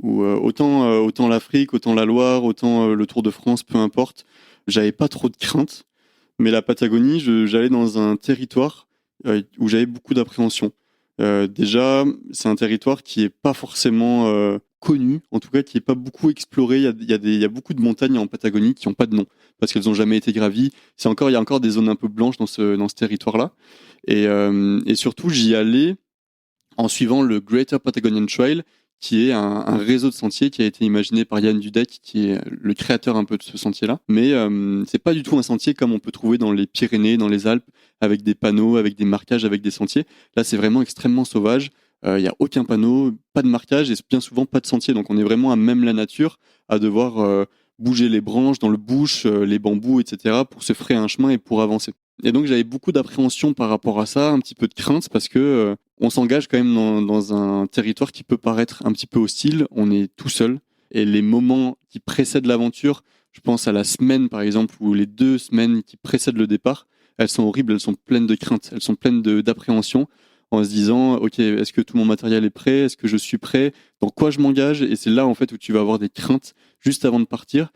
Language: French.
où autant l'Afrique, autant la Loire, autant le Tour de France, peu importe, j'avais pas trop de crainte. Mais la Patagonie, j'allais dans un territoire où j'avais beaucoup d'appréhension. Déjà, c'est un territoire qui est pas forcément connu, en tout cas qui est pas beaucoup exploré. Il y a beaucoup de montagnes en Patagonie qui n'ont pas de nom parce qu'elles n'ont jamais été gravies. Il y a encore des zones un peu blanches dans ce territoire-là. Et surtout, j'y allais en suivant le Greater Patagonian Trail, qui est un réseau de sentiers qui a été imaginé par Yann Dudek, qui est le créateur un peu de ce sentier-là. Mais c'est pas du tout un sentier comme on peut trouver dans les Pyrénées, dans les Alpes, avec des panneaux, avec des marquages, avec des sentiers. Là, c'est vraiment extrêmement sauvage. Il y a aucun panneau, pas de marquage et bien souvent pas de sentier. Donc on est vraiment à même la nature, à devoir bouger les branches dans le bush, les bambous, etc. pour se frayer un chemin et pour avancer. Et donc j'avais beaucoup d'appréhension par rapport à ça, un petit peu de crainte parce que on s'engage quand même dans un territoire qui peut paraître un petit peu hostile. On est tout seul et les moments qui précèdent l'aventure, je pense à la semaine par exemple ou les 2 semaines qui précèdent le départ, elles sont horribles, elles sont pleines de crainte, elles sont pleines d'appréhension en se disant ok, est-ce que tout mon matériel est prêt, est-ce que je suis prêt, dans quoi je m'engage, et c'est là en fait où tu vas avoir des craintes juste avant de partir